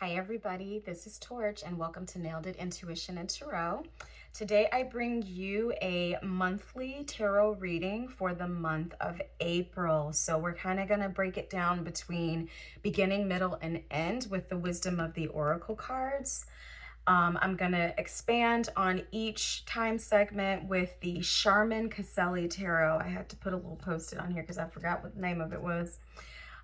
Hi everybody, this is Torch and welcome to Nailed It Intuition and Tarot. Today I bring you a monthly tarot reading for the month of April. So we're kind of going to break it down between beginning, middle, and end with the wisdom of the oracle cards. I'm going to expand on each time segment with the Charmin Caselli Tarot. I had to put a little post-it on here because I forgot what the name of it was.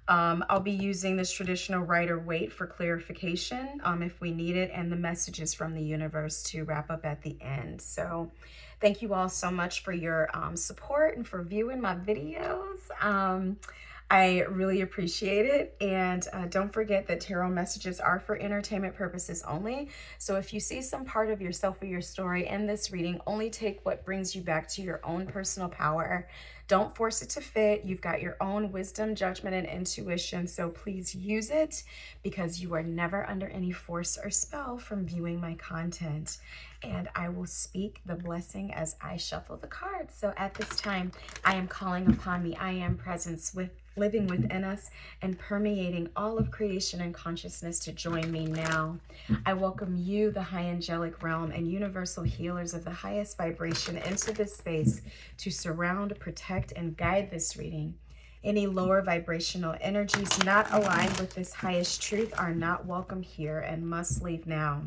I'll be using this traditional Rider-Waite for clarification if we need it, and the messages from the universe to wrap up at the end. So thank you all so much for your support and for viewing my videos. I really appreciate it. And don't forget that tarot messages are for entertainment purposes only. So if you see some part of yourself or your story in this reading, only take what brings you back to your own personal power. Don't force it to fit. You've got your own wisdom, judgment, and intuition, so please use it because you are never under any force or spell from viewing my content. And I will speak the blessing as I shuffle the cards. So at this time, I am calling upon the I Am presence living within us and permeating all of creation and consciousness to join me now. I welcome you, the high angelic realm and universal healers of the highest vibration, into this space to surround, protect, and guide this reading. Any lower vibrational energies not aligned with this highest truth are not welcome here and must leave now.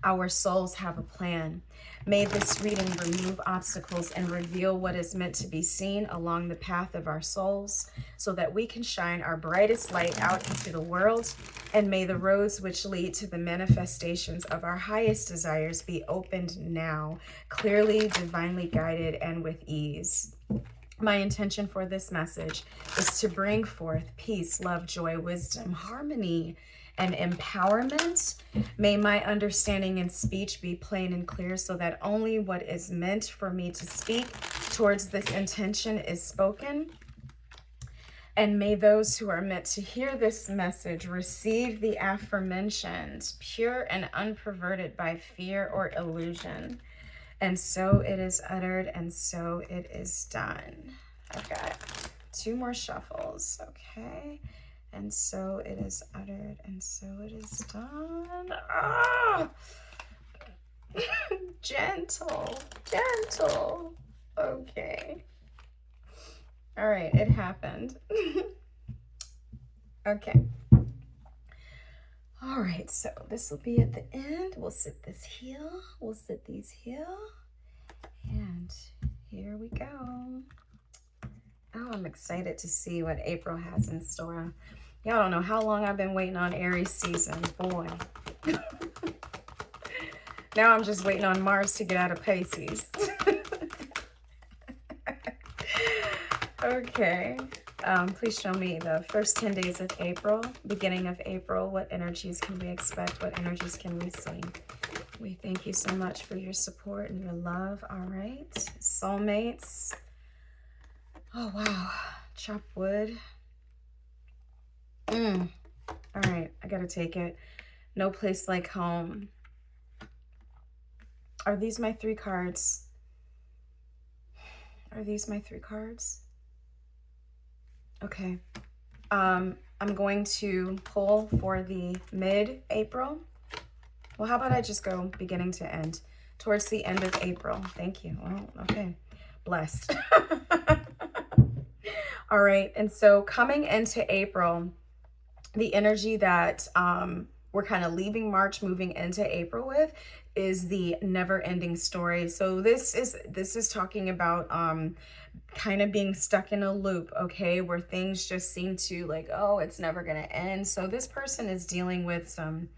Our souls have a plan. May this reading remove obstacles and reveal what is meant to be seen along the path of our souls so that we can shine our brightest light out into the world. And may the roads which lead to the manifestations of our highest desires be opened now, clearly, divinely guided, and with ease. My intention for this message is to bring forth peace, love, joy, wisdom, harmony, and empowerment. May my understanding and speech be plain and clear so that only what is meant for me to speak towards this intention is spoken. And may those who are meant to hear this message receive the aforementioned, pure and unperverted by fear or illusion. And so it is uttered, and so it is done. I've got 2 more shuffles, okay? And so it is uttered, and so it is done. Ah! Gentle, gentle. Okay. All right, it happened. Okay. All right, so this will be at the end. We'll sit this here. We'll sit these here. And here we go. Oh, I'm excited to see what April has in store. Y'all don't know how long I've been waiting on Aries season. Boy. Now I'm just waiting on Mars to get out of Pisces. Okay. Please show me the first 10 days of April, beginning of April. What energies can we expect? What energies can we see? We thank you so much for your support and your love. All right. Soulmates. Oh, wow. Chop wood. All right. I got to take it. No place like home. Are these my 3 cards? Are these my 3 cards? Okay. I'm going to pull for the mid-April. Well, how about I just go beginning to end? Towards the end of April. Thank you. Well, okay. Blessed. All right. And so coming into April, the energy that we're kind of leaving March, moving into April with is the never-ending story. So this is talking about kind of being stuck in a loop, okay, where things just seem to like, oh, it's never going to end. So this person is dealing with some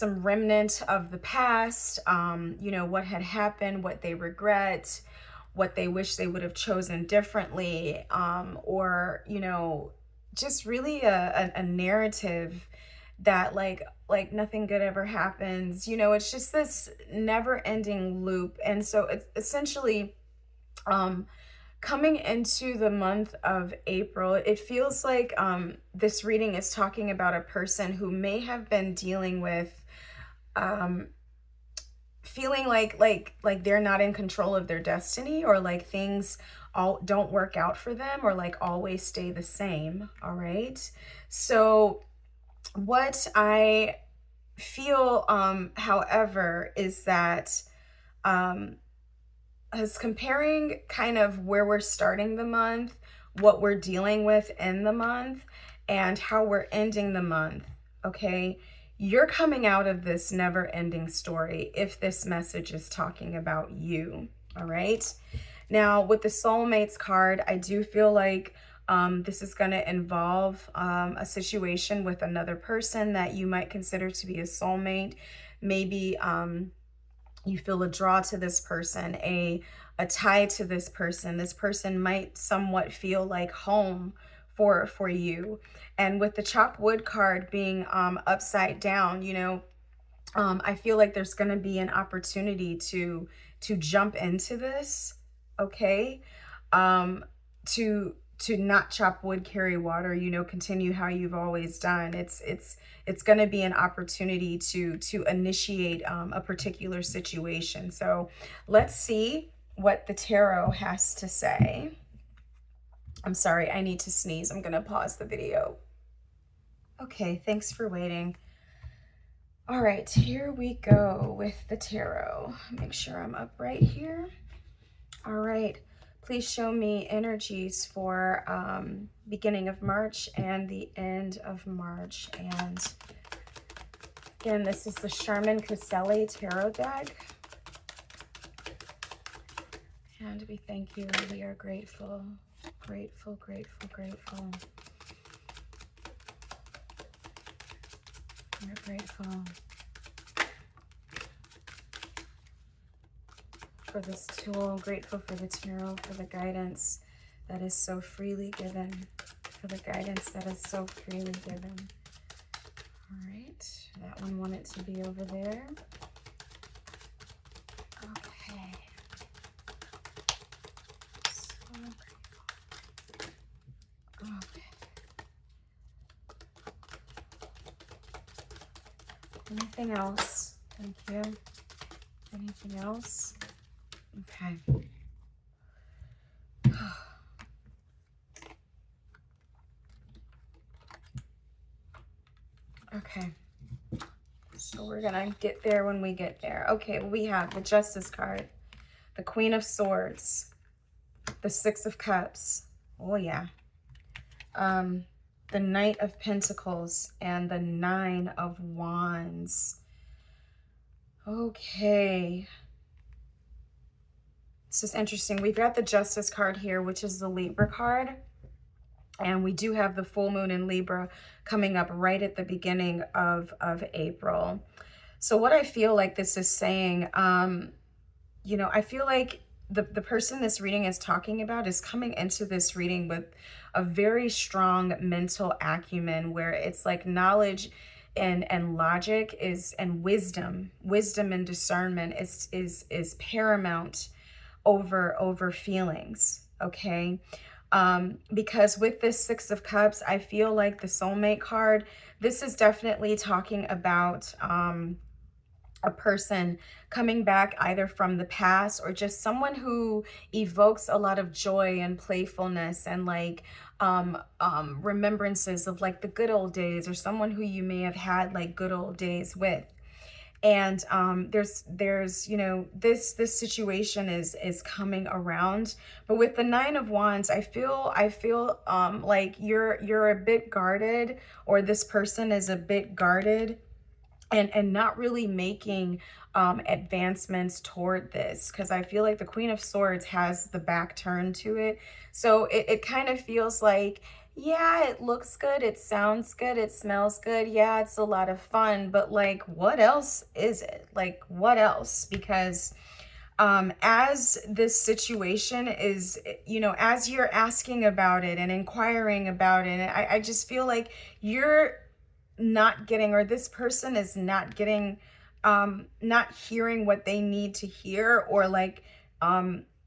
remnant of the past, you know, what had happened, what they regret, what they wish they would have chosen differently, or, you know, just really a narrative that like nothing good ever happens. You know, it's just this never-ending loop. And so it's essentially coming into the month of April, it feels like this reading is talking about a person who may have been dealing with feeling like they're not in control of their destiny, or like things all don't work out for them, or like always stay the same. All right. So What I feel, however, is that as comparing kind of where we're starting the month, what we're dealing with in the month, and how we're ending the month, okay? You're coming out of this never ending story if this message is talking about you, all right? Now, with the soulmates card, I do feel like this is going to involve a situation with another person that you might consider to be a soulmate. Maybe you feel a draw to this person, a tie to this person. This person might somewhat feel like home for you. And with the chopped wood card being upside down, you know, I feel like there's going to be an opportunity to jump into this, okay? To not chop wood, carry water, you know, continue how you've always done. It's going to be an opportunity to initiate a particular situation. So let's see what the tarot has to say. I'm sorry, I need to sneeze. I'm going to pause the video. Okay, thanks for waiting. All right, here we go with the tarot. Make sure I'm upright here. All right, please show me energies for beginning of March and the end of March. And again, this is the Charmin Caselli Tarot deck. And we thank you. We are grateful, grateful, grateful, grateful. We're grateful for this tool, grateful for the tarot, for the guidance that is so freely given, for the guidance that is so freely given. All right, that one wanted to be over there. Okay. So grateful. Okay. Anything else? Thank you. Anything else? Okay. Okay. So we're gonna get there when we get there. Okay, we have the Justice card, the Queen of Swords, the Six of Cups. Oh yeah. The Knight of Pentacles and the Nine of Wands. Okay. This is interesting. We've got the Justice card here, which is the Libra card. And we do have the full moon in Libra coming up right at the beginning of April. So what I feel like this is saying, you know, I feel like the person this reading is talking about is coming into this reading with a very strong mental acumen, where it's like knowledge and logic is, and wisdom and discernment is paramount over feelings, okay? Because with this Six of Cups, I feel like the soulmate card, this is definitely talking about a person coming back either from the past or just someone who evokes a lot of joy and playfulness and like remembrances of like the good old days, or someone who you may have had like good old days with. And there's you know, this situation is coming around. But with the Nine of Wands, I feel like you're a bit guarded, or this person is a bit guarded and not really making advancements toward this, because I feel like the Queen of Swords has the back turned to it. So it kind of feels like, yeah, it looks good, it sounds good, it smells good, yeah, it's a lot of fun, but like, what else is it? Like, what else? Because as this situation is, you know, as you're asking about it and inquiring about it, I just feel like you're not getting, or this person is not getting, not hearing what they need to hear, or like,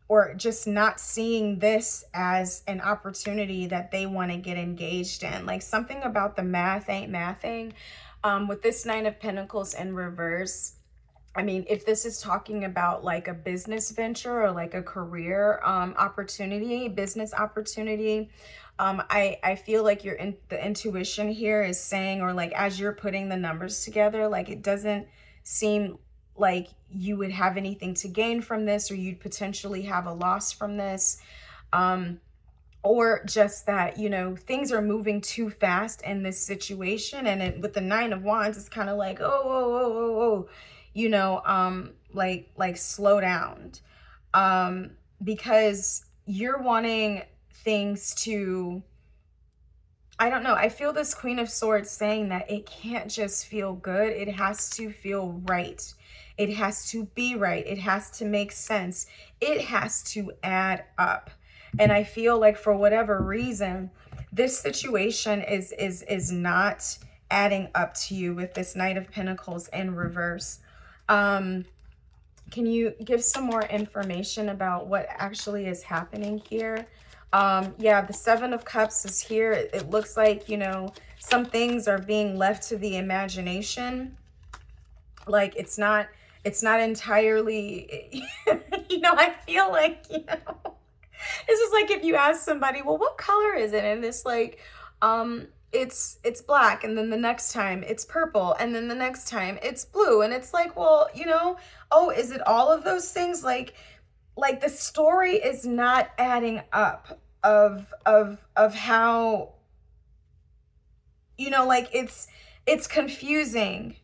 or just not seeing this as an opportunity that they want to get engaged in. Like, something about the math ain't mathing. With this Nine of Pentacles in reverse, I mean, if this is talking about like a business venture or like a career opportunity, business opportunity, I feel like the intuition here is saying, or like as you're putting the numbers together, like it doesn't seem like you would have anything to gain from this, or you'd potentially have a loss from this. Or just that, you know, things are moving too fast in this situation. And with the Nine of Wands, it's kind of like, oh, oh, oh, oh, oh, you know, like slow down. Because you're wanting things to, I don't know. I feel this Queen of Swords saying that it can't just feel good. It has to feel right. It has to be right. It has to make sense. It has to add up. And I feel like for whatever reason, this situation is not adding up to you with this Knight of Pentacles in reverse. Can you give some more information about what actually is happening here? Yeah, the Seven of Cups is here. It looks like, you know, some things are being left to the imagination. Like it's not entirely, you know, I feel like, you know, this is like if you ask somebody, well, what color is it? And it's like, it's black. And then the next time it's purple. And then the next time it's blue. And it's like, well, you know, oh, is it all of those things? Like the story is not adding up of how, you know, like it's confusing.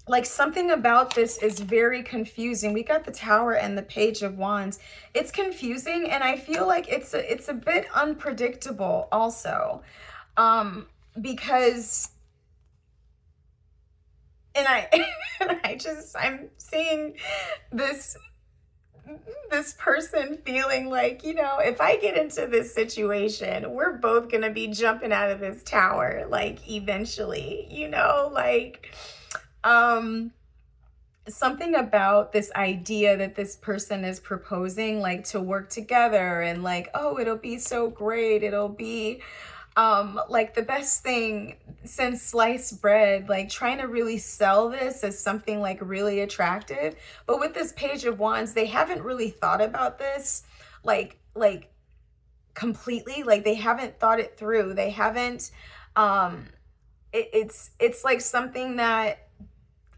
Like something about this is very confusing. We got the Tower and the Page of Wands. It's confusing, and I feel like it's a bit unpredictable also. Because and I'm seeing this person feeling like, you know, if I get into this situation, we're both gonna be jumping out of this tower, like eventually, you know, like something about this idea that this person is proposing, like to work together and like, oh, it'll be so great, it'll be like the best thing since sliced bread, like trying to really sell this as something like really attractive. But with this Page of Wands, they haven't really thought about this like completely. Like they haven't thought it through. They haven't it's like something that,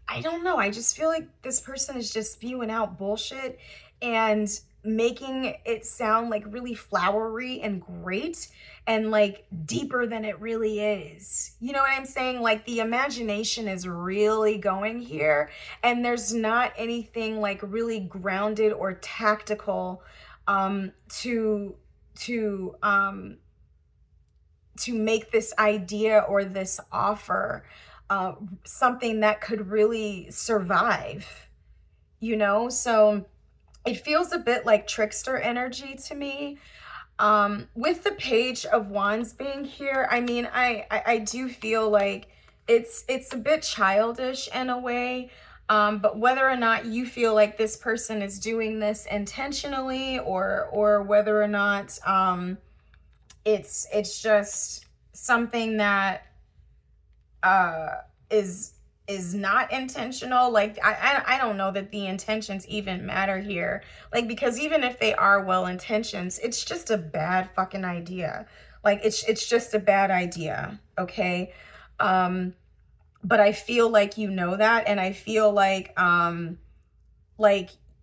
I don't know, I just feel like this person is just spewing out bullshit and making it sound like really flowery and great and like deeper than it really is. You know what I'm saying? Like the imagination is really going here, and there's not anything like really grounded or tactical to make this idea or this offer something that could really survive, you know? So it feels a bit like trickster energy to me. With the Page of Wands being here, I mean, I do feel like it's a bit childish in a way. But whether or not you feel like this person is doing this intentionally, or whether or not it's just something that is not intentional. Like I don't know that the intentions even matter here, like because even if they are well intentions, it's just a bad fucking idea. Like it's just a bad idea, okay? But I feel like you know that, and I feel like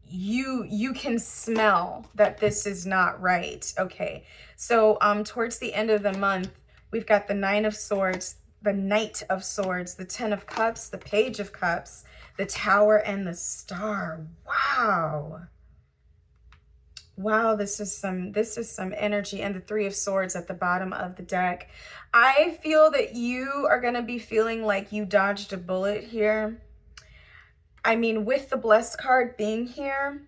you can smell that this is not right. Okay, so towards the end of the month, we've got the Nine of Swords, the Knight of Swords, the Ten of Cups, the Page of Cups, the Tower, and the Star. Wow. Wow, this is some energy. And the Three of Swords at the bottom of the deck. I feel that you are going to be feeling like you dodged a bullet here. I mean, with the Blessed card being here,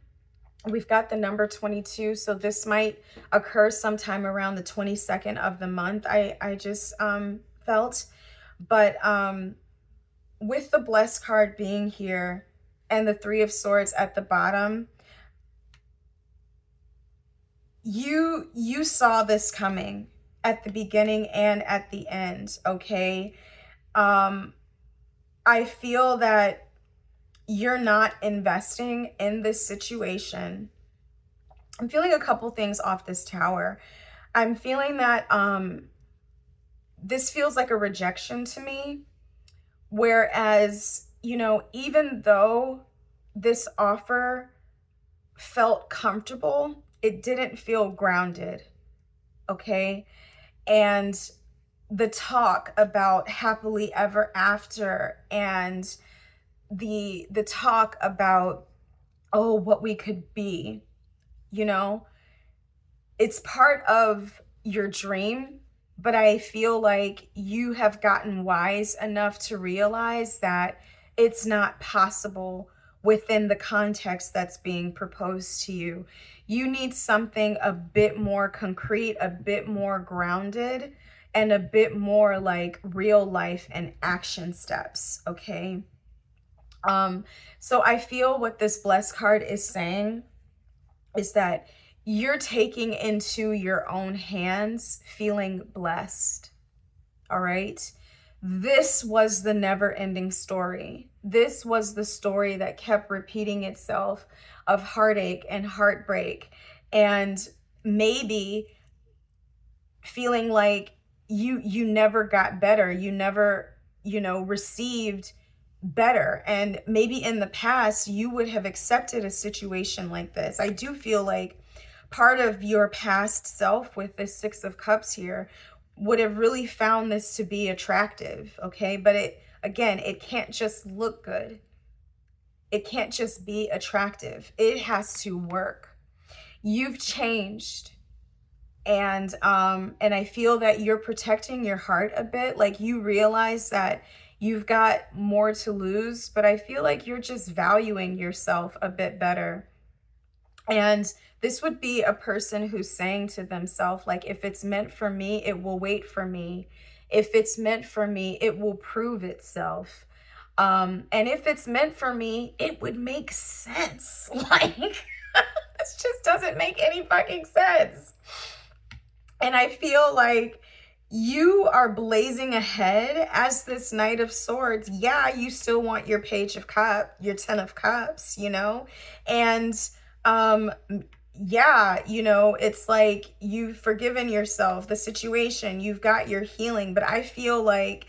we've got the number 22. So this might occur sometime around the 22nd of the month, I just felt. But with the Blessed card being here and the Three of Swords at the bottom, you saw this coming at the beginning and at the end, okay? I feel that you're not investing in this situation. I'm feeling a couple things off this Tower. I'm feeling that this feels like a rejection to me. Whereas, you know, even though this offer felt comfortable, it didn't feel grounded. Okay. And the talk about happily ever after, and the talk about, oh, what we could be, you know, it's part of your dream, but I feel like you have gotten wise enough to realize that it's not possible within the context that's being proposed to you. You need something a bit more concrete, a bit more grounded, and a bit more like real life and action steps, okay? So I feel what this blessed card is saying is that you're taking into your own hands feeling blessed. All right. This was the never ending story. This was the story that kept repeating itself of heartache and heartbreak, and maybe feeling like you never got better. You never, you know, received better. And maybe in the past you would have accepted a situation like this. I do feel like part of your past self with this Six of Cups here would have really found this to be attractive, okay? But it, again, it can't just look good. It can't just be attractive. It has to work. You've changed. And I feel that you're protecting your heart a bit. Like, you realize that you've got more to lose, but I feel like you're just valuing yourself a bit better. And this would be a person who's saying to themselves, like, if it's meant for me, it will wait for me. If it's meant for me, it will prove itself. And if it's meant for me, it would make sense. Like, this just doesn't make any fucking sense. And I feel like you are blazing ahead as this Knight of Swords. Yeah, you still want your Page of Cups, your Ten of Cups, you know? And yeah, you know, it's like you've forgiven yourself, the situation, you've got your healing. But I feel like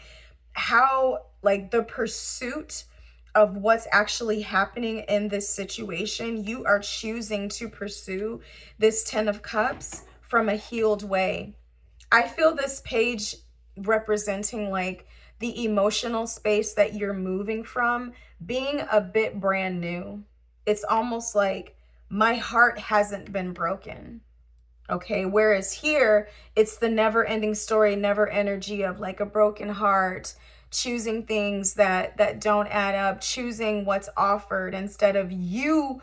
the pursuit of what's actually happening in this situation, you are choosing to pursue this Ten of Cups from a healed way. I feel this page representing like the emotional space that you're moving from being a bit brand new. It's almost like my heart hasn't been broken. Okay. Whereas here, it's the never ending story, never energy of like a broken heart, choosing things that don't add up, choosing what's offered instead of you,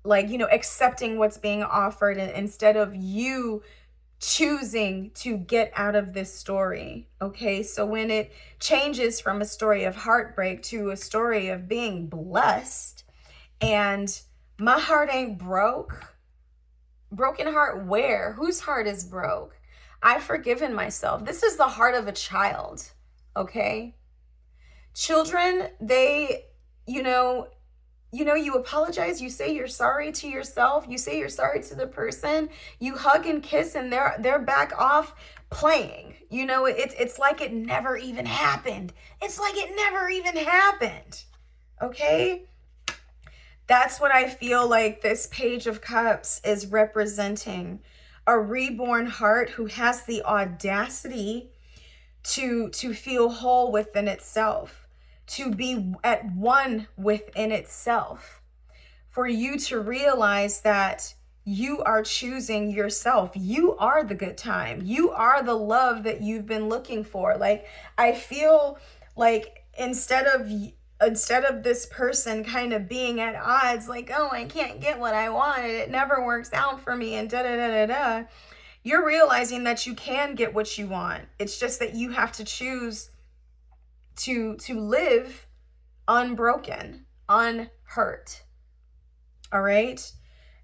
like, you know, accepting what's being offered, and instead of you choosing to get out of this story. Okay. So when it changes from a story of heartbreak to a story of being blessed, and my heart ain't broke. Broken heart where? Whose heart is broke? I've forgiven myself. This is the heart of a child. Okay. Children, they, you apologize, you say you're sorry to yourself, you say you're sorry to the person, you hug and kiss, and they're back off playing. You know, it's like it never even happened. It's like it never even happened. Okay? That's what I feel like this Page of Cups is representing. A reborn heart who has the audacity to feel whole within itself, to be at one within itself, for you to realize that you are choosing yourself. You are the good time. You are the love that you've been looking for. Like, I feel like instead of this person kind of being at odds, like, oh, I can't get what I wanted, it never works out for me, and da-da-da-da-da, you're realizing that you can get what you want. It's just that you have to choose to live unbroken, unhurt. All right?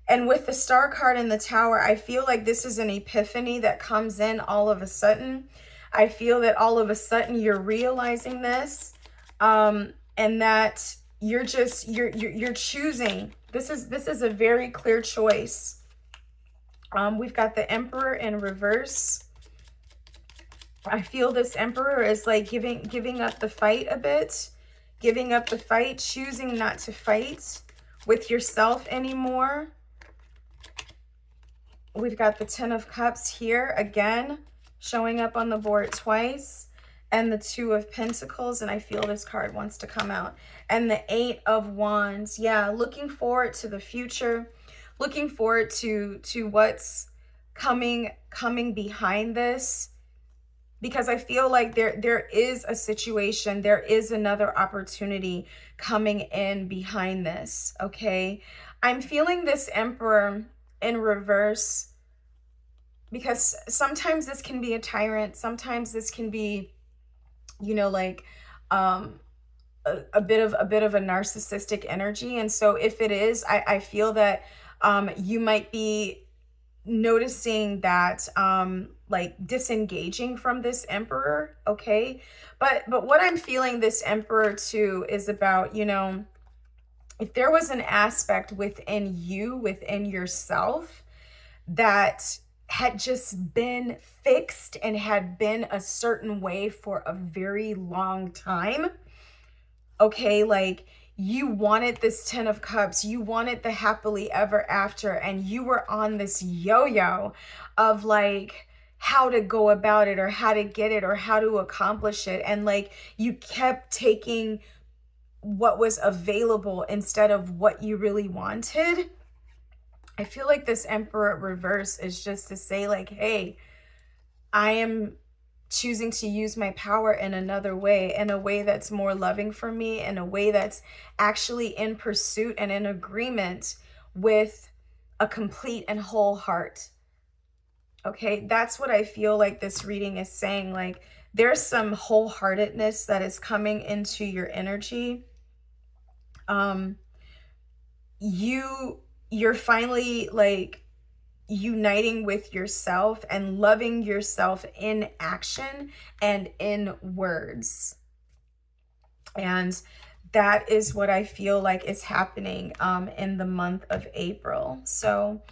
And with the Star card in the Tower, I feel like this is an epiphany that comes in all of a sudden. I feel that all of a sudden you're realizing this, and that you're choosing. This is a very clear choice. We've got the Emperor in reverse. I feel this Emperor is like giving up the fight a bit, giving up the fight, choosing not to fight with yourself anymore. We've got the Ten of Cups here again, showing up on the board twice, and the Two of Pentacles, and I feel this card wants to come out, and the Eight of Wands. Yeah, looking forward to the future, looking forward to what's coming behind this, because I feel like there is a situation, there is another opportunity coming in behind this, okay? I'm feeling this Emperor in reverse, because sometimes this can be a tyrant, sometimes this can be, you know, like a bit of a narcissistic energy. And so if it is, I feel that you might be noticing that like disengaging from this Emperor, okay? But what I'm feeling this Emperor too is about, you know, if there was an aspect within you, within yourself, that had just been fixed and had been a certain way for a very long time, okay? Like, you wanted this Ten of Cups, you wanted the happily ever after, and you were on this yo-yo of like how to go about it or how to get it or how to accomplish it. And like, you kept taking what was available instead of what you really wanted. I feel like this Emperor reverse is just to say like, hey, I am choosing to use my power in another way, in a way that's more loving for me, in a way that's actually in pursuit and in agreement with a complete and whole heart. Okay, that's what I feel like this reading is saying. Like, there's some wholeheartedness that is coming into your energy. You're finally like uniting with yourself and loving yourself in action and in words. And that is what I feel like is happening in the month of April. So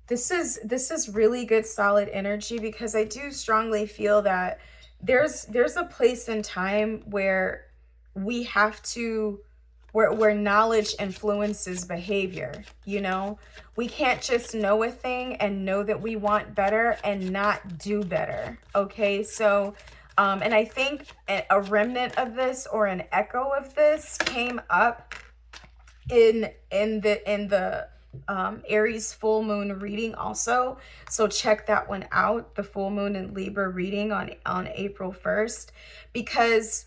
this is really good, solid energy, because I do strongly feel that there's a place in time where we have to, where knowledge influences behavior. You know, we can't just know a thing and know that we want better and not do better. Okay, so and I think a remnant of this, or an echo of this, came up in the Aries full moon reading also. So check that one out, the full moon in Libra reading on April 1st, because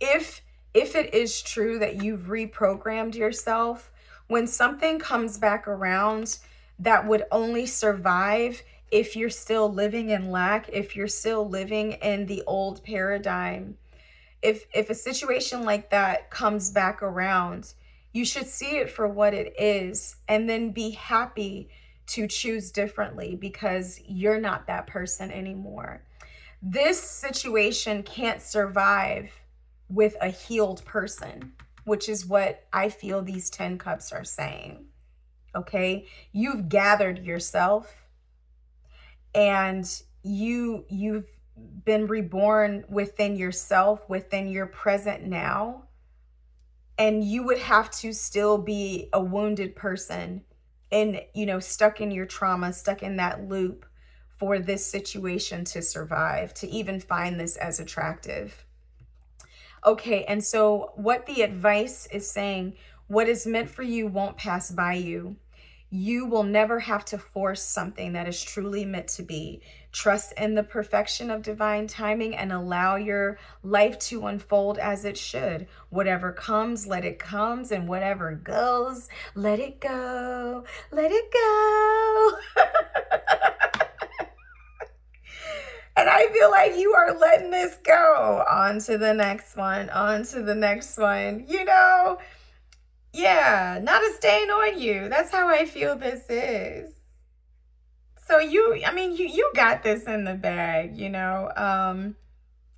if it is true that you've reprogrammed yourself, when something comes back around that would only survive if you're still living in lack, if you're still living in the old paradigm, if a situation like that comes back around, you should see it for what it is and then be happy to choose differently, because you're not that person anymore. This situation can't survive with a healed person, which is what I feel these 10 cups are saying. Okay, you've gathered yourself and you've been reborn within yourself, within your present now, and you would have to still be a wounded person and, you know, stuck in your trauma, stuck in that loop for this situation to survive, to even find this as attractive. Okay, and so what the advice is saying, what is meant for you won't pass by you. You will never have to force something that is truly meant to be. Trust in the perfection of divine timing and allow your life to unfold as it should. Whatever comes, let it come, and whatever goes, let it go. Let it go. And I feel like you are letting this go. On to the next one, on to the next one. You know, yeah, not a stain on you. That's how I feel this is. So you got this in the bag, you know.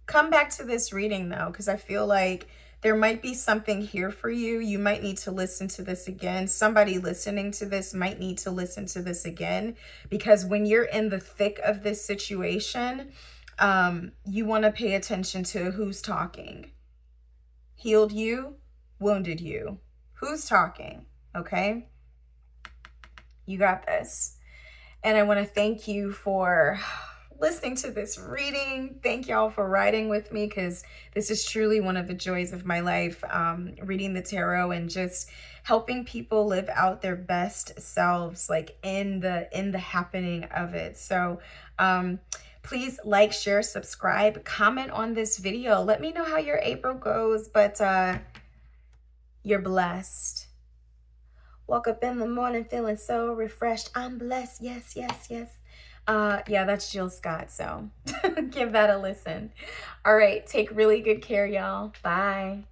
Come back to this reading though, because I feel like there might be something here for you. You might need to listen to this again. Somebody listening to this might need to listen to this again, because when you're in the thick of this situation, you want to pay attention to who's talking. Healed you, wounded you. Who's talking? Okay? You got this. And I want to thank you for listening to this reading. Thank y'all for riding with me, because this is truly one of the joys of my life, reading the tarot and just helping people live out their best selves, like in the happening of it. So please like, share, subscribe, comment on this video. Let me know how your April goes, but you're blessed. Woke up in the morning feeling so refreshed. I'm blessed. Yes, yes, yes. Yeah, that's Jill Scott, so give that a listen. All right, take really good care, y'all. Bye.